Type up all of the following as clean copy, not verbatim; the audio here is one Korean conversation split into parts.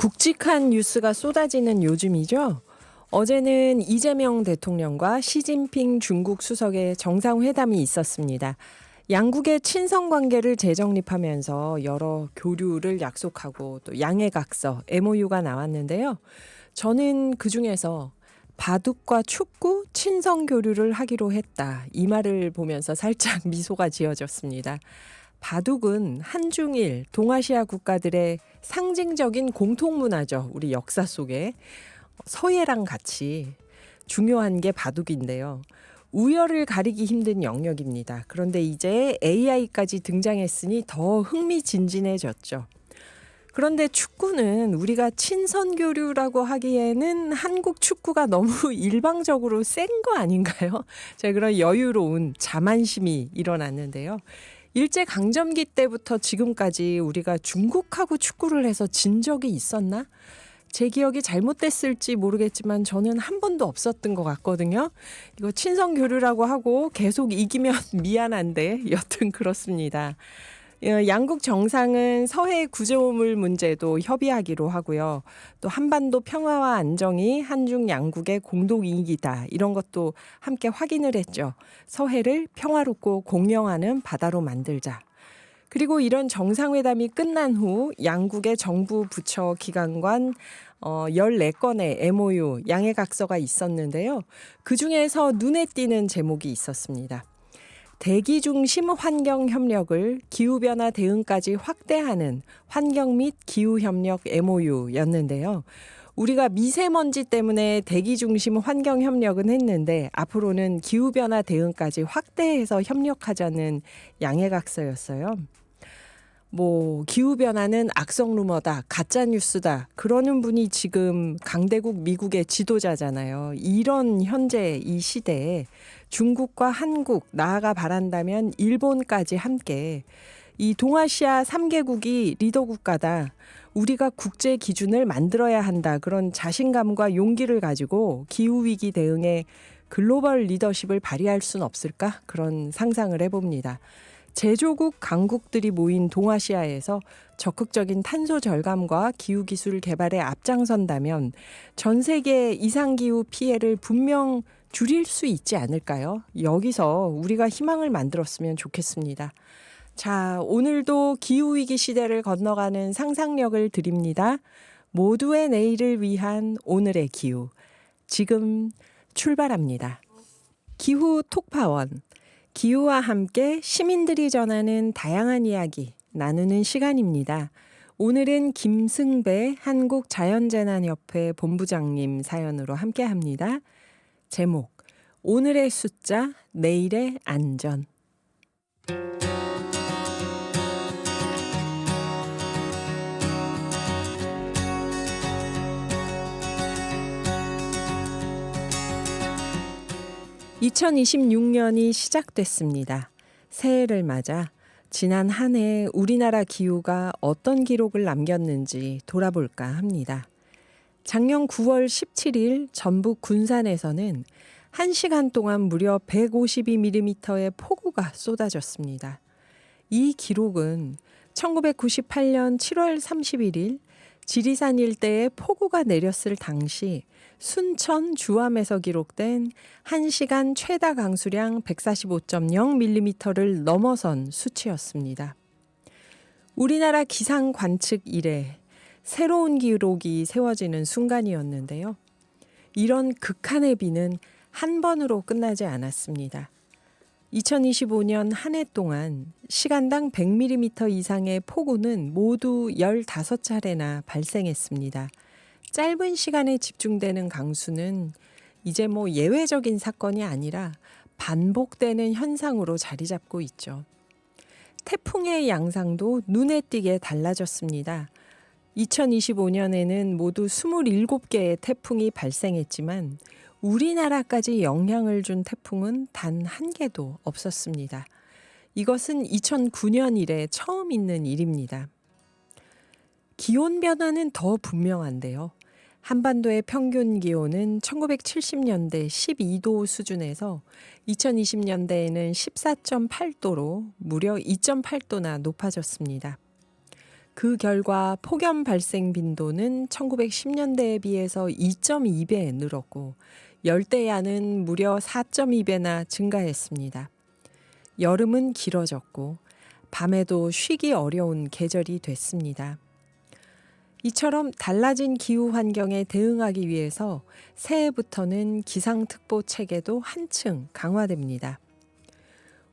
굵직한 뉴스가 쏟아지는 요즘이죠. 어제는 이재명 대통령과 시진핑 중국 수석의 정상회담이 있었습니다. 양국의 친선 관계를 재정립하면서 여러 교류를 약속하고 또 양해각서, MOU가 나왔는데요. 저는 그중에서 바둑과 축구 친선 교류를 하기로 했다. 이 말을 보면서 살짝 미소가 지어졌습니다. 바둑은 한중일, 동아시아 국가들의 상징적인 공통문화죠. 우리 역사 속에. 서예랑 같이 중요한 게 바둑인데요. 우열을 가리기 힘든 영역입니다. 그런데 이제 AI까지 등장했으니 더 흥미진진해졌죠. 그런데 축구는 우리가 친선 교류라고 하기에는 한국 축구가 너무 일방적으로 센 거 아닌가요? 제가 그런 여유로운 자만심이 일어났는데요. 일제강점기 때부터 지금까지 우리가 중국하고 축구를 해서 진 적이 있었나? 제 기억이 잘못됐을지 모르겠지만 저는 한 번도 없었던 것 같거든요. 이거 친선 교류라고 하고 계속 이기면 미안한데 여튼 그렇습니다. 양국 정상은 서해 구조물 문제도 협의하기로 하고요. 또 한반도 평화와 안정이 한중 양국의 공동 이익이다. 이런 것도 함께 확인을 했죠. 서해를 평화롭고 공영하는 바다로 만들자. 그리고 이런 정상회담이 끝난 후 양국의 정부 부처 기관간 14건의 MOU 양해각서가 있었는데요. 그중에서 눈에 띄는 제목이 있었습니다. 대기 중심 환경 협력을 기후변화 대응까지 확대하는 환경 및 기후협력 MOU였는데요. 우리가 미세먼지 때문에 대기 중심 환경 협력은 했는데 앞으로는 기후변화 대응까지 확대해서 협력하자는 양해각서였어요. 기후변화는 악성 루머다, 가짜뉴스다, 그러는 분이 지금 강대국 미국의 지도자잖아요. 이런 현재 이 시대에 중국과 한국, 나아가 바란다면 일본까지 함께 이 동아시아 3개국이 리더 국가다. 우리가 국제 기준을 만들어야 한다. 그런 자신감과 용기를 가지고 기후위기 대응에 글로벌 리더십을 발휘할 수는 없을까? 그런 상상을 해봅니다. 제조국 강국들이 모인 동아시아에서 적극적인 탄소 절감과 기후 기술 개발에 앞장선다면 전 세계 이상기후 피해를 분명 줄일 수 있지 않을까요? 여기서 우리가 희망을 만들었으면 좋겠습니다. 자, 오늘도 기후위기 시대를 건너가는 상상력을 드립니다. 모두의 내일을 위한 오늘의 기후. 지금 출발합니다. 기후 톡파원. 기후와 함께 시민들이 전하는 다양한 이야기 나누는 시간입니다. 오늘은 김승배 한국자연재난협회 본부장님 사연으로 함께합니다. 제목, 오늘의 숫자, 내일의 안전. (2026년이) 시작됐습니다. 새해를 맞아 지난 한 해 우리나라 기후가 어떤 기록을 남겼는지 돌아볼까 합니다. 작년 9월 17일 전북 군산에서는 1시간 동안 무려 152mm의 폭우가 쏟아졌습니다. 이 기록은 1998년 7월 31일 지리산 일대에 폭우가 내렸을 당시 순천 주암에서 기록된 1시간 최다 강수량 145.0mm를 넘어선 수치였습니다. 우리나라 기상 관측 이래 새로운 기록이 세워지는 순간이었는데요. 이런 극한의 비는 한 번으로 끝나지 않았습니다. 2025년 한 해 동안 시간당 100mm 이상의 폭우는 모두 15차례나 발생했습니다. 짧은 시간에 집중되는 강수는 이제 예외적인 사건이 아니라 반복되는 현상으로 자리 잡고 있죠. 태풍의 양상도 눈에 띄게 달라졌습니다. 2025년에는 모두 27개의 태풍이 발생했지만 우리나라까지 영향을 준 태풍은 단 한 개도 없었습니다. 이것은 2009년 이래 처음 있는 일입니다. 기온 변화는 더 분명한데요. 한반도의 평균 기온은 1970년대 12도 수준에서 2020년대에는 14.8도로 무려 2.8도나 높아졌습니다. 그 결과 폭염 발생 빈도는 1910년대에 비해서 2.2배 늘었고 열대야는 무려 4.2배나 증가했습니다. 여름은 길어졌고 밤에도 쉬기 어려운 계절이 됐습니다. 이처럼 달라진 기후 환경에 대응하기 위해서 새해부터는 기상특보 체계도 한층 강화됩니다.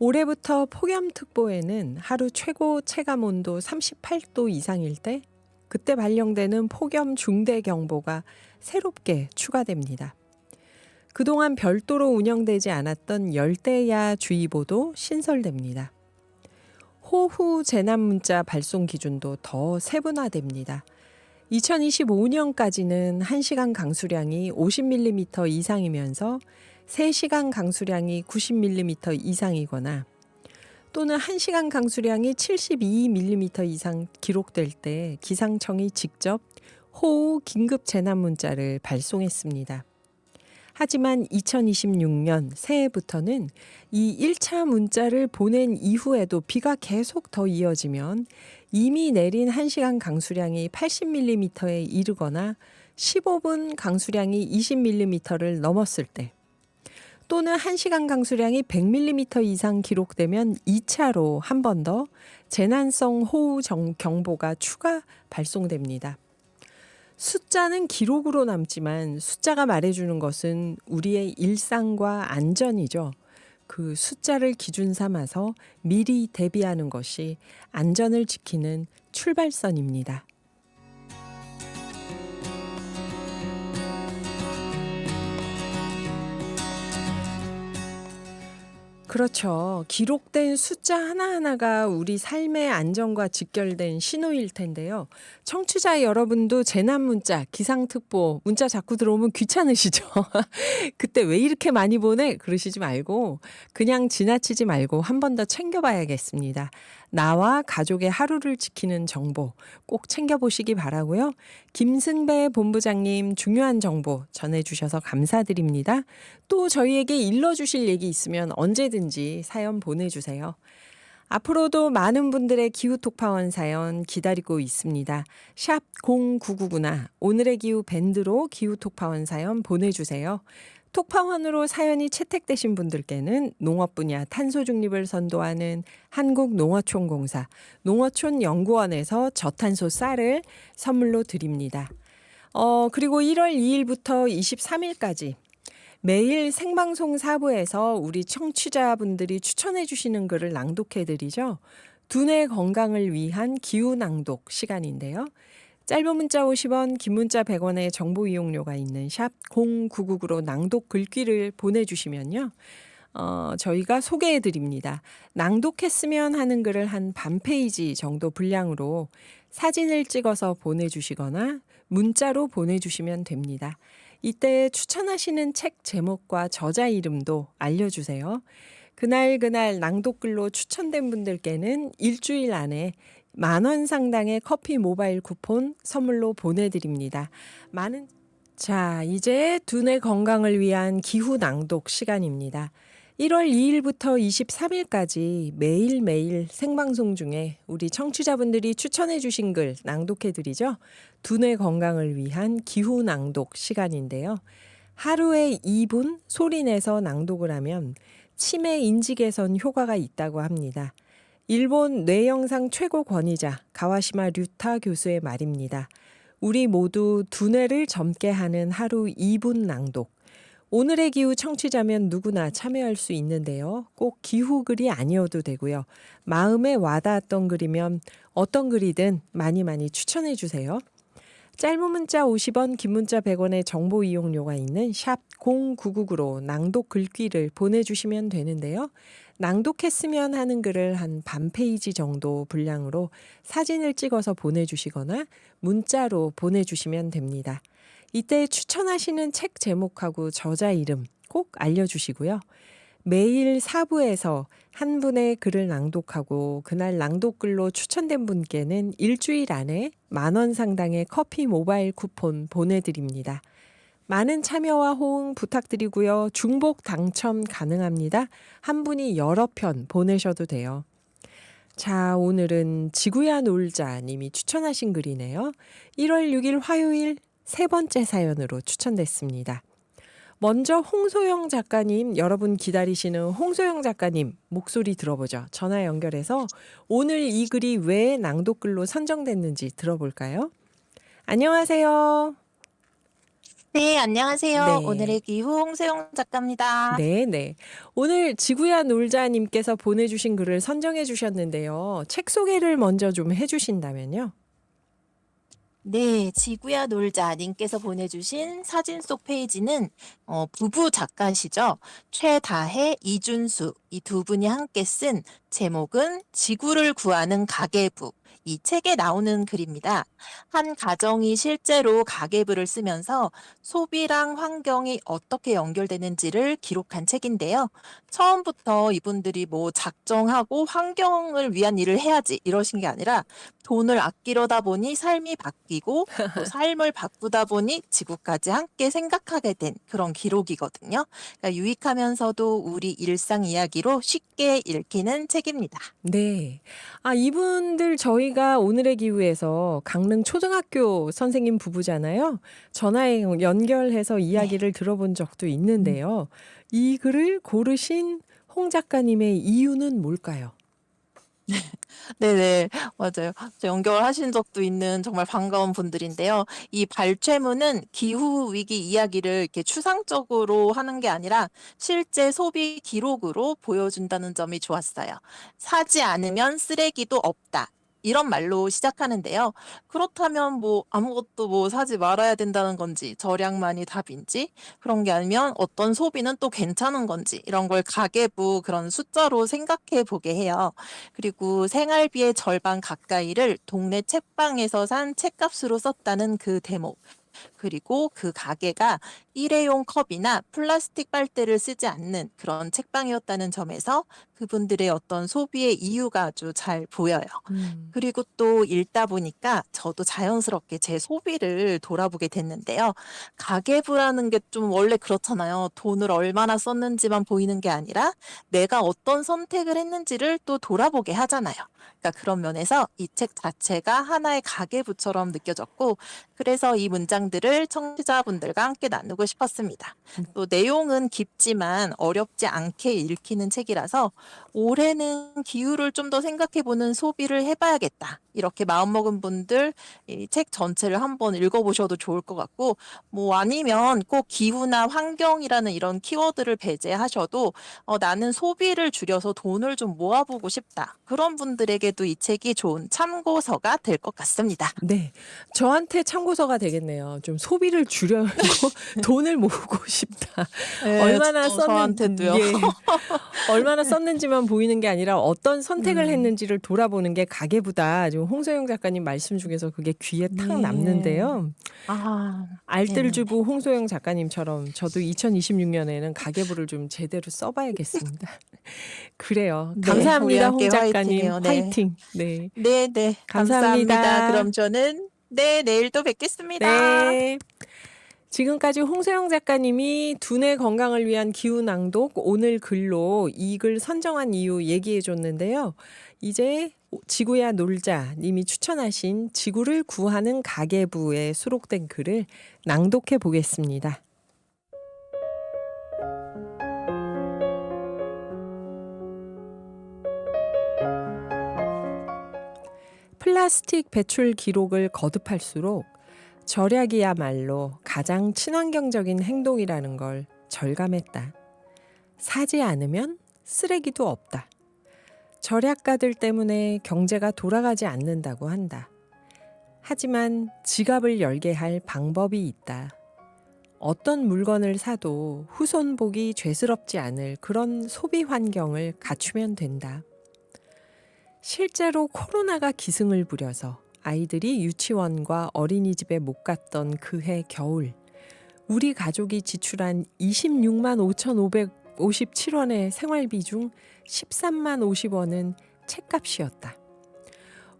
올해부터 폭염특보에는 하루 최고 체감온도 38도 이상일 때 그때 발령되는 폭염 중대경보가 새롭게 추가됩니다. 그동안 별도로 운영되지 않았던 열대야주의보도 신설됩니다. 호우 재난 문자 발송 기준도 더 세분화됩니다. 2025년까지는 1시간 강수량이 50mm 이상이면서 3시간 강수량이 90mm 이상이거나 또는 1시간 강수량이 72mm 이상 기록될 때 기상청이 직접 호우 긴급 재난 문자를 발송했습니다. 하지만 2026년 새해부터는 이 1차 문자를 보낸 이후에도 비가 계속 더 이어지면 이미 내린 1시간 강수량이 80mm에 이르거나 15분 강수량이 20mm를 넘었을 때 또는 1시간 강수량이 100mm 이상 기록되면 2차로 한 번 더 재난성 호우 경보가 추가 발송됩니다. 숫자는 기록으로 남지만 숫자가 말해주는 것은 우리의 일상과 안전이죠. 그 숫자를 기준 삼아서 미리 대비하는 것이 안전을 지키는 출발선입니다. 그렇죠. 기록된 숫자 하나하나가 우리 삶의 안전과 직결된 신호일 텐데요. 청취자 여러분도 재난 문자, 기상특보 문자 자꾸 들어오면 귀찮으시죠? 그때 왜 이렇게 많이 보내? 그러시지 말고 그냥 지나치지 말고 한 번 더 챙겨봐야겠습니다. 나와 가족의 하루를 지키는 정보 꼭 챙겨보시기 바라고요. 김승배 본부장님 중요한 정보 전해주셔서 감사드립니다. 또 저희에게 일러주실 얘기 있으면 언제든지 사연 보내주세요. 앞으로도 많은 분들의 기후톡파원 사연 기다리고 있습니다. 샵 0999나 오늘의 기후 밴드로 기후톡파원 사연 보내주세요. 톡파원으로 사연이 채택되신 분들께는 농업 분야 탄소 중립을 선도하는 한국농어촌공사 농어촌연구원에서 저탄소 쌀을 선물로 드립니다. 그리고 1월 2일부터 23일까지 매일 생방송 4부에서 우리 청취자분들이 추천해 주시는 글을 낭독해 드리죠. 두뇌 건강을 위한 기후 낭독 시간인데요. 짧은 문자 50원, 긴 문자 100원의 정보 이용료가 있는 샵 0999로 낭독 글귀를 보내주시면요. 저희가 소개해 드립니다. 낭독했으면 하는 글을 한 반 페이지 정도 분량으로 사진을 찍어서 보내주시거나 문자로 보내주시면 됩니다. 이때 추천하시는 책 제목과 저자 이름도 알려주세요. 그날 낭독글로 추천된 분들께는 일주일 안에 10,000원 상당의 커피 모바일 쿠폰 선물로 보내드립니다. 자, 이제 두뇌 건강을 위한 기후 낭독 시간입니다. 1월 2일부터 23일까지 매일매일 생방송 중에 우리 청취자분들이 추천해 주신 글 낭독해 드리죠. 두뇌 건강을 위한 기후 낭독 시간인데요. 하루에 2분 소리내서 낭독을 하면 치매 인지 개선 효과가 있다고 합니다. 일본 뇌영상 최고 권위자 가와시마 류타 교수의 말입니다. 우리 모두 두뇌를 젊게 하는 하루 2분 낭독. 오늘의 기후 청취자면 누구나 참여할 수 있는데요. 꼭 기후글이 아니어도 되고요. 마음에 와닿았던 글이면 어떤 글이든 많이 추천해 주세요. 짧은 문자 50원, 긴 문자 100원의 정보 이용료가 있는 샵 0999로 낭독 글귀를 보내주시면 되는데요. 낭독했으면 하는 글을 한 반 페이지 정도 분량으로 사진을 찍어서 보내주시거나 문자로 보내주시면 됩니다. 이때 추천하시는 책 제목하고 저자 이름 꼭 알려주시고요. 매일 4부에서 한 분의 글을 낭독하고 그날 낭독글로 추천된 분께는 일주일 안에 10,000원 상당의 커피 모바일 쿠폰 보내드립니다. 많은 참여와 호응 부탁드리고요. 중복 당첨 가능합니다. 한 분이 여러 편 보내셔도 돼요. 자, 오늘은 지구야 놀자 님이 추천하신 글이네요. 1월 6일 화요일 세 번째 사연으로 추천됐습니다. 먼저 홍소영 작가님, 여러분 기다리시는 홍소영 작가님 목소리 들어보죠. 전화 연결해서 오늘 이 글이 왜 낭독글로 선정됐는지 들어볼까요? 안녕하세요. 네, 안녕하세요. 네. 오늘의 기후 홍세영 작가입니다. 네네. 오늘 지구야 놀자님께서 보내주신 글을 선정해 주셨는데요. 책 소개를 먼저 좀 해주신다면요. 네, 지구야 놀자 님께서 보내주신 사진 속 페이지는 부부 작가시죠. 최다혜, 이준수 이 두 분이 함께 쓴 제목은 지구를 구하는 가계부. 이 책에 나오는 글입니다. 한 가정이 실제로 가계부를 쓰면서 소비랑 환경이 어떻게 연결되는지를 기록한 책인데요. 처음부터 이분들이 뭐 작정하고 환경을 위한 일을 해야지 이러신 게 아니라 돈을 아끼려다 보니 삶이 바뀌고 또 삶을 바꾸다 보니 지구까지 함께 생각하게 된 그런 기록이거든요. 그러니까 유익하면서도 우리 일상 이야기로 쉽게 읽히는 책입니다. 네. 아, 이분들 저희가 오늘의 기후에서 강릉 초등학교 선생님 부부잖아요. 전화에 연결해서 네. 이야기를 들어본 적도 있는데요. 이 글을 고르신 홍 작가님의 이유는 뭘까요? 네네. 맞아요. 저 연결하신 적도 있는 정말 반가운 분들인데요. 이 발췌문은 기후 위기 이야기를 이렇게 추상적으로 하는 게 아니라 실제 소비 기록으로 보여준다는 점이 좋았어요. 사지 않으면 쓰레기도 없다. 이런 말로 시작하는데요. 그렇다면 뭐 아무것도 뭐 사지 말아야 된다는 건지 절약만이 답인지 그런 게 아니면 어떤 소비는 또 괜찮은 건지 이런 걸 가계부 그런 숫자로 생각해 보게 해요. 그리고 생활비의 절반 가까이를 동네 책방에서 산 책값으로 썼다는 그 대목. 그리고 그 가게가 일회용 컵이나 플라스틱 빨대를 쓰지 않는 그런 책방이었다는 점에서 그분들의 어떤 소비의 이유가 아주 잘 보여요. 음. 그리고 또 읽다 보니까 저도 자연스럽게 제 소비를 돌아보게 됐는데요. 가계부라는 게 좀 원래 그렇잖아요. 돈을 얼마나 썼는지만 보이는 게 아니라 내가 어떤 선택을 했는지를 또 돌아보게 하잖아요. 그러니까 그런 면에서 이 책 자체가 하나의 가계부처럼 느껴졌고, 그래서 이 문장들을 청취자분들과 함께 나누고 싶었습니다. 또 내용은 깊지만 어렵지 않게 읽히는 책이라서 올해는 기후를 좀 더 생각해보는 소비를 해봐야겠다. 이렇게 마음먹은 분들 이 책 전체를 한번 읽어보셔도 좋을 것 같고, 뭐 아니면 꼭 기후나 환경이라는 이런 키워드를 배제하셔도 나는 소비를 줄여서 돈을 좀 모아보고 싶다. 그런 분들에게도 이 책이 좋은 참고서가 될 것 같습니다. 네. 저한테 참고서가 되겠네요. 좀 소비를 줄여고 돈을 모으고 싶다. 네, 얼마나 또 썼는 저한테도요. 예. 얼마나 썼는지만 보이는 게 아니라 어떤 선택을 음, 했는지를 돌아보는 게 가계부다. 지금 홍소영 작가님 말씀 중에서 그게 귀에 탁 네. 남는데요. 아, 네네네. 알뜰주부 홍소영 작가님처럼 저도 2026년에는 가계부를 좀 제대로 써봐야겠습니다. 그래요. 네, 우리 감사합니다, 홍 함께 작가님. 화이팅이요. 네. 화이팅. 네. 네네. 감사합니다. 감사합니다. 그럼 저는 네, 내일 또 뵙겠습니다. 네. 지금까지 홍소영 작가님이 두뇌 건강을 위한 기후 낭독 오늘 글로 이 글 선정한 이유 얘기해 줬는데요. 이제 지구야 놀자 님이 추천하신 지구를 구하는 가계부에 수록된 글을 낭독해 보겠습니다. 플라스틱 배출 기록을 거듭할수록 절약이야말로 가장 친환경적인 행동이라는 걸 절감했다. 사지 않으면 쓰레기도 없다. 절약가들 때문에 경제가 돌아가지 않는다고 한다. 하지만 지갑을 열게 할 방법이 있다. 어떤 물건을 사도 후손복이 죄스럽지 않을 그런 소비 환경을 갖추면 된다. 실제로 코로나가 기승을 부려서 아이들이 유치원과 어린이집에 못 갔던 그해 겨울, 우리 가족이 지출한 26만 5,557원의 생활비 중 13만 50원은 책값이었다.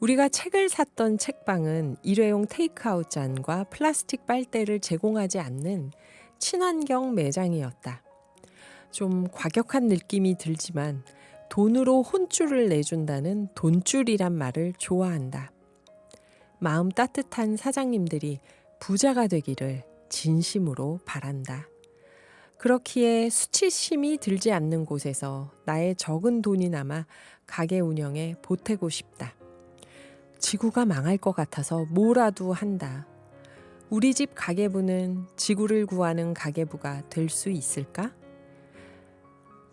우리가 책을 샀던 책방은 일회용 테이크아웃 잔과 플라스틱 빨대를 제공하지 않는 친환경 매장이었다. 좀 과격한 느낌이 들지만 돈으로 혼줄을 내준다는 돈줄이란 말을 좋아한다. 마음 따뜻한 사장님들이 부자가 되기를 진심으로 바란다. 그렇기에 수치심이 들지 않는 곳에서 나의 적은 돈이나마 가게 운영에 보태고 싶다. 지구가 망할 것 같아서 뭐라도 한다. 우리 집 가계부는 지구를 구하는 가계부가 될 수 있을까?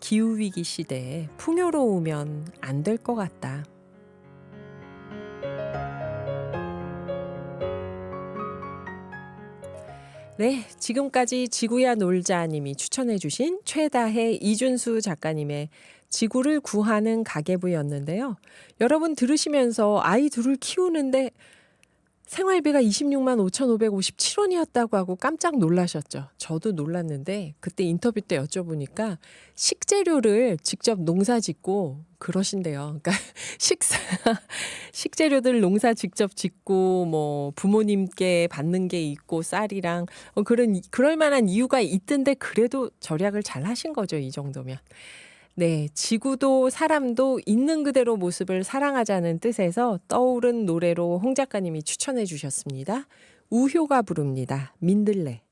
기후위기 시대에 풍요로우면 안 될 것 같다. 네, 지금까지 지구야 놀자님이 추천해주신 최다혜 이준수 작가님의 지구를 구하는 가계부였는데요. 여러분 들으시면서 아이 둘을 키우는데 생활비가 26만 5,557원이었다고 하고 깜짝 놀라셨죠. 저도 놀랐는데 그때 인터뷰 때 여쭤보니까 식재료를 직접 농사 짓고 그러신대요. 그러니까 식재료들 농사 직접 짓고 뭐 부모님께 받는 게 있고 쌀이랑 그럴 만한 이유가 있던데 그래도 절약을 잘 하신 거죠. 이 정도면. 네, 지구도 사람도 있는 그대로 모습을 사랑하자는 뜻에서 떠오른 노래로 홍 작가님이 추천해 주셨습니다. 우효가 부릅니다. 민들레.